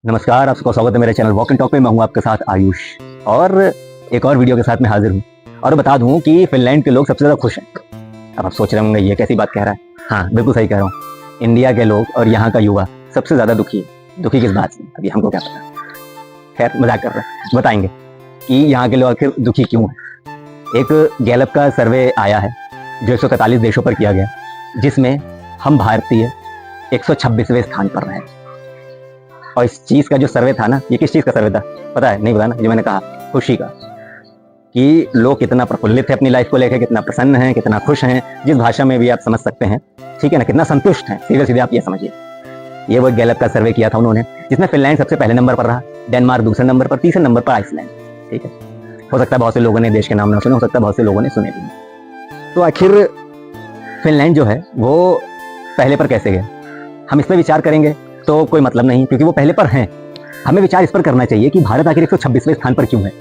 नमस्कार, आप सबका स्वागत है मेरे चैनल वॉक एंड टॉक पे। मैं हूं आपके साथ आयुष और एक और वीडियो के साथ मैं हाजिर हूं और बता दूं कि फिनलैंड के लोग सबसे ज़्यादा खुश हैं। अब आप सोच रहे होंगे ये कैसी बात कह रहा है। हाँ, बिल्कुल सही कह रहा हूँ। इंडिया के लोग और यहाँ का युवा सबसे ज़्यादा दुखी है। दुखी किस बात से, अभी हमको क्या पता। खैर, मजाक कर रहे हैं, बताएंगे कि यहाँ के लोग आखिर दुखी क्यों हैं। एक गैलप का सर्वे आया है जो 143 देशों पर किया गया, जिसमें हम भारतीय 126वें स्थान पर रहे। और इस चीज का जो सर्वे था ना, ये किस चीज का सर्वे था पता है? नहीं पता ना? जो मैंने कहा, खुशी का, कि लोग कितना प्रफुल्लित है अपनी लाइफ को लेकर, कितना प्रसन्न है, कितना खुश हैं, जिस भाषा में भी आप समझ सकते हैं, ठीक है ना, कितना संतुष्ट हैं। सीधे सीधे आप ये समझिए। ये वो गैलप का सर्वे किया था उन्होंने, जिसमें फिनलैंड सबसे पहले नंबर पर रहा, डेनमार्क दूसरे नंबर पर, तीसरे नंबर पर आइसलैंड। ठीक है, हो सकता है बहुत से लोगों ने देश के नाम ना सुने, हो सकता है बहुत से लोगों ने सुने भी। तो आखिर फिनलैंड जो है वो पहले पर कैसे गया, हम इस पर विचार करेंगे तो कोई मतलब नहीं, क्योंकि वो पहले पर हैं। हमें विचार इस पर करना चाहिए कि भारत आखिर 126वें स्थान पर क्यों है।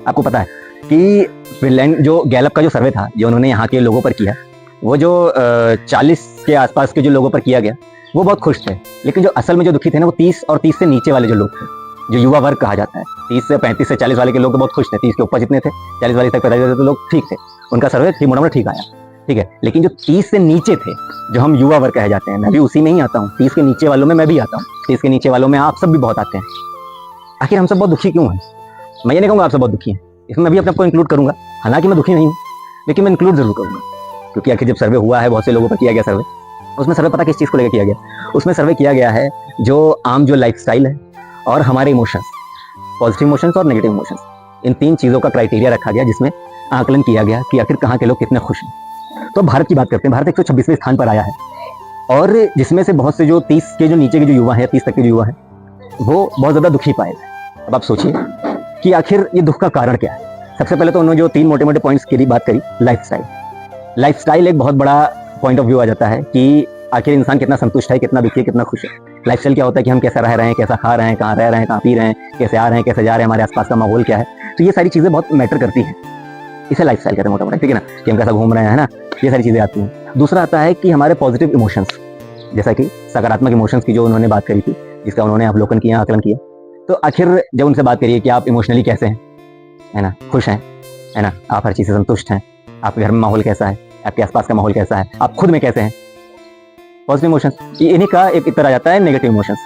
आपको पता है कि फिनलैंड जो गैलप का जो सर्वे था, जो उन्होंने यहाँ के लोगों पर किया, वो जो 40 के आसपास के जो लोगों पर किया गया, वो बहुत खुश थे। लेकिन जो असल में जो दुखी थे ना, वो 30 और 30 से नीचे वाले जो लोग थे, जो युवा वर्ग कहा जाता है। 30 से 35 से 40 वाले के लोग तो बहुत खुश थे। 30 के ऊपर जितने थे, 40 वाले तक 45 तो लोग ठीक थे, उनका सर्वे ठीक मोटा मोटा ठीक आया। ठीक है, लेकिन जो 30 से नीचे थे, जो हम युवा वर्ग कहे जाते हैं, मैं भी उसी में ही आता हूँ। 30 के नीचे वालों में मैं भी आता हूँ, 30 के नीचे वालों में आप सब भी बहुत आते हैं। आखिर हम सब बहुत दुखी क्यों हैं? मैं ये नहीं कहूँगा आप सब बहुत दुखी हैं, इसमें मैं भी अपने आप को इंक्लूड करूँगा। हालांकि मैं दुखी नहीं हूँ, लेकिन मैं इंक्लूड जरूर करूँगा, क्योंकि आखिर जब सर्वे हुआ है, बहुत से लोगों पर किया गया सर्वे, उसमें सर्वे पता किस चीज़ को लेकर किया गया? उसमें सर्वे किया गया है जो आम जो लाइफ स्टाइल है और हमारे इमोशंस, पॉजिटिव इमोशंस और नेगेटिव इमोशंस, इन 3 चीज़ों का क्राइटेरिया रखा गया, जिसमें आकलन किया गया कि आखिर कहाँ के लोग कितने खुश हैं। तो भारत की बात करते हैं। भारत 126वें स्थान पर आया है, और जिसमें से बहुत से जो 30 के जो नीचे के जो युवा हैं, 30 तक के जो युवा हैं, वो बहुत ज़्यादा दुखी पाए गए। अब आप सोचिए कि आखिर ये दुख का कारण क्या है। सबसे पहले तो उन्होंने जो 3 मोटे मोटे पॉइंट्स की बात करी, लाइफ स्टाइल एक बहुत बड़ा पॉइंट ऑफ व्यू आ जाता है कि आखिर इंसान कितना संतुष्ट है, कितना दुखी है, कितना खुश है। लाइफ स्टाइल क्या होता है कि हम कैसा रह रहे हैं, कैसा खा रहे हैं, कहाँ रह रहे हैं, कहाँ पी रहे हैं, कैसे आ रहे हैं, कैसे जा रहे हैं, हमारे आसपास का माहौल क्या है। तो ये सारी चीज़ें बहुत मैटर करती हैं, इसे लाइफ स्टाइल कहते हैं मोटा मोटा, ठीक है ना, कि हम कैसा घूम रहे हैं ना, ये सारी चीज़ें आती हैं। दूसरा आता है कि हमारे पॉजिटिव इमोशंस, जैसा कि सकारात्मक इमोशंस की जो उन्होंने बात करी थी, जिसका उन्होंने अवलोकन किया, आकलन किया। तो आखिर जब उनसे बात करिए कि आप इमोशनली कैसे हैं, है ना, खुश हैं, है ना, आप हर चीज़ से संतुष्ट हैं, आपके घर में माहौल कैसा है, आपके आसपास का माहौल कैसा है, आप खुद में कैसे हैं, पॉजिटिव इमोशंस। इन्हीं का एक तरह आ जाता है नेगेटिव इमोशंस।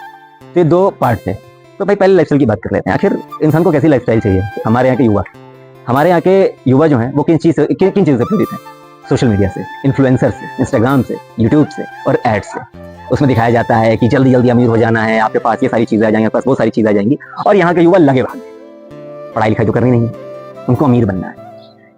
तो ये 2 पार्ट थे। तो भाई पहले लाइफस्टाइल की बात कर लेते हैं। आखिर इंसान को कैसी लाइफस्टाइल चाहिए? हमारे यहाँ के युवा जो हैं वो किन चीज़ से प्रेरित हैं? सोशल मीडिया से, इन्फ्लुएंसर से, इंस्टाग्राम से, यूट्यूब से और एड से। उसमें दिखाया जाता है कि जल्दी जल्दी अमीर हो जाना है, आपके पास ये सारी चीज़ें आ जाएंगी, आपके पास वो सारी चीज़ें आ जाएंगी, और यहाँ के युवा लगे भागे, पढ़ाई लिखाई तो करनी नहीं है, उनको अमीर बनना है।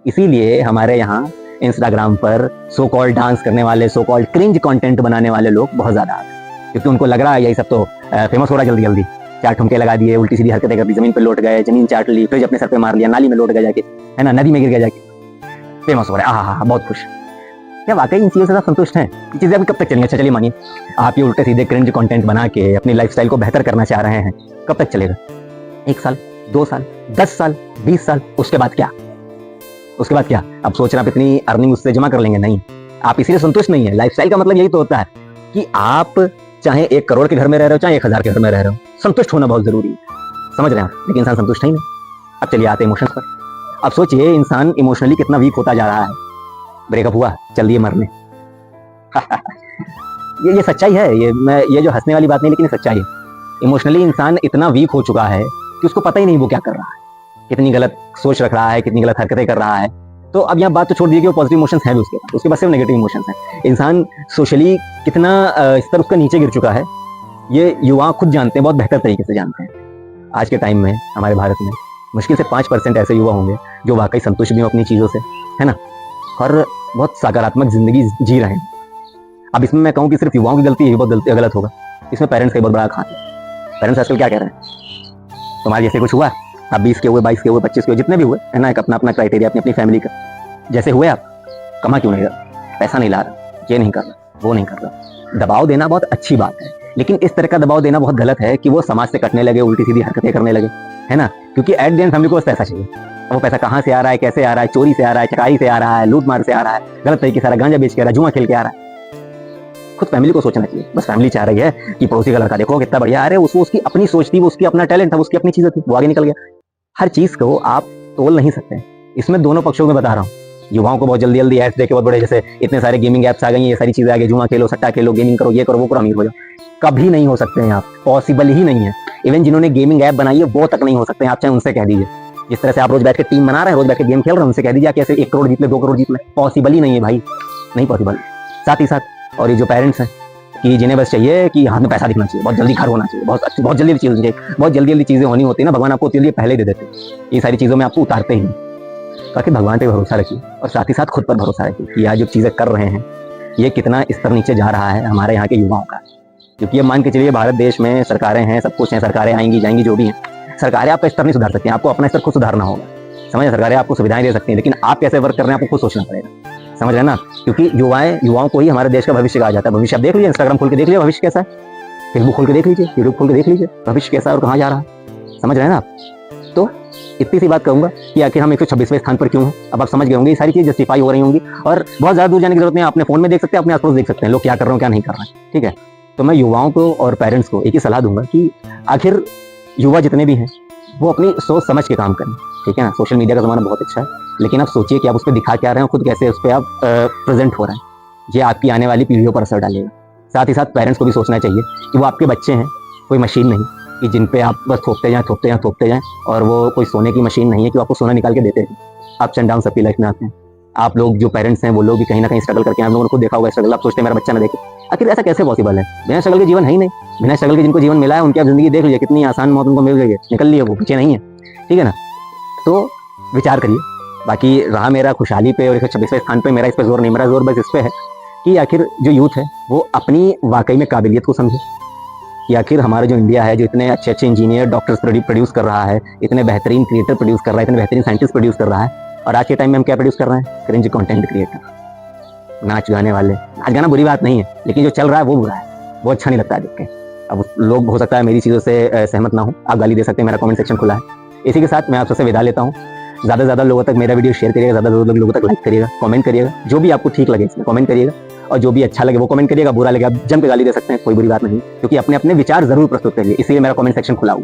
इसीलिए हमारे यहाँ इंस्टाग्राम पर सो कॉल्ड डांस करने वाले, सो कॉल्ड क्रिंज कंटेंट बनाने वाले लोग बहुत ज़्यादा आते हैं, क्योंकि उनको लग रहा है यही सब तो फेमस हो रहा है जल्दी जल्दी। 4 ठुमके लगा दिए, उल्टी सीधी हरकतें कर दी, जमीन पर लौट गए, जमीन चाट ली, फ्रिज अपने सर पे मार लिया, नाली में लौट गया जाके, है ना, नदी में गिर गया जाके, फेमस हो रहा है, आहा बहुत खुश। क्या वाकई इन चीज़ों से आप संतुष्ट हैं? ये चीज़ें अभी कब तक चलेंगी? अच्छा चलिए मानिए आप ये उल्टे सीधे क्रिंज कंटेंट बना के अपनी लाइफस्टाइल को बेहतर करना चाह रहे हैं, कब तक चलेगा? 1 साल, 2 साल, 10 साल, 20 साल, उसके बाद क्या? उसके बाद क्या? अब सोच रहे आप इतनी अर्निंग उससे जमा कर लेंगे? नहीं, आप इसीलिए संतुष्ट नहीं है। लाइफस्टाइल का मतलब यही तो होता है कि आप चाहे 1 करोड़ के घर में रह रहे हो, चाहे 1000 के घर में रह रहे हो, संतुष्ट होना बहुत जरूरी है। समझ रहे हैं आप? लेकिन इंसान संतुष्ट ही नहीं। अब चलिए आते हैं इमोशंस पर। अब सोचिए इंसान इमोशनली कितना वीक होता जा रहा है। ब्रेकअप हुआ, चल दिए मरने। ये सच्चाई है। ये जो हंसने वाली बात नहीं, लेकिन ये सच्चाई है। इमोशनली इंसान इतना वीक हो चुका है कि उसको पता ही नहीं वो क्या कर रहा है, कितनी गलत सोच रख रहा है, कितनी गलत हरकतें कर रहा है। तो अब यहाँ बात तो छोड़ दीजिए कि वो पॉजिटिव इमोशंस हैं भी उसके पास सिर्फ नेगेटिव इमोशंस हैं। इंसान सोशली कितना स्तर उसका नीचे गिर चुका है, ये युवा खुद जानते हैं, बहुत बेहतर तरीके से जानते हैं। आज के टाइम में हमारे भारत में मुश्किल से 5% ऐसे युवा होंगे जो वाकई संतुष्ट भी हों अपनी चीज़ों से, है ना, और बहुत सकारात्मक जिंदगी जी रहे हैं। अब इसमें मैं कहूँ कि सिर्फ युवाओं की गलती है, बहुत गलत होगा। इसमें पेरेंट्स का बहुत बड़ा हाथ है। पेरेंट्स आजकल क्या कह रहे हैं? तुम्हारे जैसे कुछ हुआ, आप 20 के हुए, 22 के हुए, 25 के हुए, जितने भी हुए, है ना, एक अपना अपना क्राइटेरिया, अपनी अपनी फैमिली का। जैसे हुए आप, कमा क्यों नहीं रहा, पैसा नहीं ला रहा, ये नहीं कर रहा, वो नहीं कर रहा। दबाव देना बहुत अच्छी बात है, लेकिन इस तरह का दबाव देना बहुत गलत है कि वो समाज से कटने लगे, उल्टी सीधी हरकतें करने लगे, है ना, क्योंकि एट द एंड फैमिली को बस पैसा चाहिए। वो पैसा कहाँ से आ रहा है, कैसे आ रहा है, चोरी से आ रहा है, चकारी से आ रहा है, लूट मार से आ रहा है, गलत तरीके से आ रहा है, गांजा बेच के आ रहा है, जुआ खेल के आ रहा है, खुद फैमिली को सोचना चाहिए। बस फैमिली चाह रही है कि पड़ोसी का लड़का देखो कितना बढ़िया, अरे उसको उसकी अपनी सोच थी, वो उसकी अपना टैलेंट था, उसकी अपनी चीजें थी, वो आगे निकल गया। हर चीज को आप तोल नहीं सकते। इसमें दोनों पक्षों में बता रहा हूँ। युवाओं को बहुत जल्दी जल्दी एड्स देके बहुत बड़े, जैसे इतने सारे गेमिंग एप्स आ गई, ये सारी चीजें आ गई, जुआ खेलो, सट्टा खेलो, गेमिंग करो, ये करो, वो करो, अमीर हो जाओ। कभी नहीं हो सकते हैं आप, पॉसिबल ही नहीं है। इवन जिन्होंने गेमिंग ऐप बनाई है वो तक नहीं हो सकते हैं। आप चाहे उनसे कह दीजिए, जिस तरह से आप रोज बैठ के टीम बना रहे हैं, रोज बैठ के गेम खेल रहे हैं, उनसे कह दीजिए कैसे 1 करोड़ जीत ले, 2 करोड़ जीत ले, पॉसिबल ही नहीं है भाई, नहीं पॉसिबल। साथ ही साथ और ये जो पेरेंट्स हैं कि जिन्हें बस चाहिए कि हाथ में पैसा दिखना चाहिए, बहुत जल्दी घर होना चाहिए, बहुत जल्दी चीज़ होनी चाहिए, बहुत जल्दी चीजें होनी होती है ना, भगवान आपको उतनी पहले ही दे देते हैं। ये सारी चीजों में आपको उतारते ही नहीं। ताकि भगवान पे भरोसा रखिए और साथ ही साथ खुद पर भरोसा रखिए कि आज जो चीजें कर रहे हैं ये कितना स्तर नीचे जा रहा है हमारे यहाँ के युवाओं का। क्योंकि ये मान के चलिए भारत देश में सरकारें हैं, सब कुछ हैं, सरकारें आएंगी जाएंगी, जो भी हैं, सरकारें आपका स्तर नहीं सुधार सकती हैं, आपको अपना स्तर खुद सुधारना होगा। समझ, सरकारें आपको सुविधाएं दे सकती हैं, लेकिन आप कैसे वर्क कर रहे हैं आपको खुद सोचना पड़ेगा। समझ रहे हैं ना, क्योंकि युवाओं को ही हमारे देश का भविष्य कहा जाता है। भविष्य आप देख लीजिए, इंस्टाग्राम खोल के देख लीजिए भविष्य कैसा है, फेसबुक खोल के देख लीजिए, यूट्यूब खोल के देख लीजिए भविष्य कैसा है और कहाँ जा रहा है। समझ रहे हैं ना आप। तो इतनी सी बात कहूंगा कि आखिर हम 126वें स्थान पर क्यों हैं। अब आप समझ गए होंगे, ये सारी चीज़ जस्टिफाई हो रही होंगी और बहुत ज़्यादा दूर जाने की जरूरत नहीं है। अपने फोन में देख सकते हैं, अपने आसपास देख सकते हैं लोग क्या कर रहे हैं क्या नहीं कर रहे हैं। ठीक है, तो मैं युवाओं को और पेरेंट्स को एक ही सलाह दूंगा कि आखिर युवा जितने भी हैं वो अपनी सोच समझ के काम करें। ठीक है ना, सोशल मीडिया का ज़माना बहुत अच्छा है, लेकिन आप सोचिए कि आप उस पर दिखा क्या रहे हैं, खुद कैसे उस पर आप प्रेजेंट हो रहे हैं। ये आपकी आने वाली पीढ़ियों पर असर डालेगा। साथ ही साथ पेरेंट्स को भी सोचना चाहिए कि वो आपके बच्चे हैं, कोई मशीन नहीं कि जिन पे आप बस थोपते जाएं और वो कोई सोने की मशीन नहीं है कि आपको सोना निकाल के देते हैं। अप्स एंड डाउन सबकी लाइफ में आते हैं। आप लोग जो पेरेंट्स हैं वो लोग भी कहीं ना कहीं स्ट्रगल करके, आप लोगों को देखा होगा स्ट्रगल, आप सोचते हैं मेरा बच्चा ना देखे। आखिर ऐसा कैसे पॉसिबल है? बिना स्ट्रगल के जीवन है ही नहीं। बिना स्ट्रगल के जिनको जीवन मिला है उनकी आप जिंदगी देख लीजिए, कितनी आसान मौत उनको मिल गई है, निकल ली है, वो पीछे नहीं है। ठीक है ना, तो विचार करिए। बाकी रहा मेरा खुशहाली पे और 126वें स्थान पे, मेरा इस पर जोर नहीं, मेरा जोर बस इस पे है कि आखिर जो यूथ है वो अपनी वाकई में काबिलियत को समझे कि आखिर हमारा जो इंडिया है, जो इतने अच्छे अच्छे इंजीनियर डॉक्टर्स प्रोड्यूस कर रहा है, इतने बेहतरीन क्रिएटर प्रोड्यूस कर रहा है, इतने बेहतरीन साइंटिस्ट प्रोड्यूस कर रहा है, और आज के टाइम में हम क्या प्रोड्यूस कर रहे हैं? क्रिंज कंटेंट क्रिएटर, नाच गाने वाले। नाच गाना बुरी बात नहीं है, लेकिन जो चल रहा है वो बुरा है, वो अच्छा नहीं लगता है देख के। अब लोग हो सकता है मेरी चीज़ों से सहमत ना हो, आप गाली दे सकते हैं, मेरा कमेंट सेक्शन खुला है। इसी के साथ मैं आप सबसे विदा लेता हूँ। ज़्यादा से ज़्यादा लोगों तक मेरा वीडियो शेयर करिएगा, ज़्यादा से ज़्यादा लोगों तक लाइक करिएगा, कमेंट करिएगा, जो भी आपको ठीक लगे इसमें कमेंट करिएगा, और जो भी अच्छा लगे वो कमेंट करिएगा, बुरा लगे आप जम के गाली दे सकते हैं, कोई बुरी बात नहीं, क्योंकि अपने अपने विचार जरूर प्रस्तुत करिए। इसलिए मेरा कमेंट सेक्शन खुला हुआ,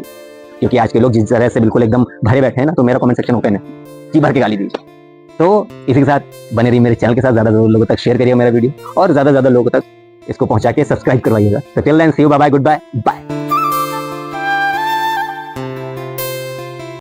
क्योंकि आज के लोग जिस तरह से बिल्कुल एकदम भरे बैठे हैं ना, तो मेरा कमेंट सेक्शन ओपन है, जी भर के गाली दीजिए। तो इसी के साथ बने रहिए मेरे चैनल के साथ, ज़्यादा से ज़्यादा लोगों तक शेयर करिए मेरा वीडियो, और ज़्यादा से ज़्यादा लोगों तक इसको पहुंचा के सब्सक्राइब करवाइएगा। तो till then see you, bye bye, good bye, bye.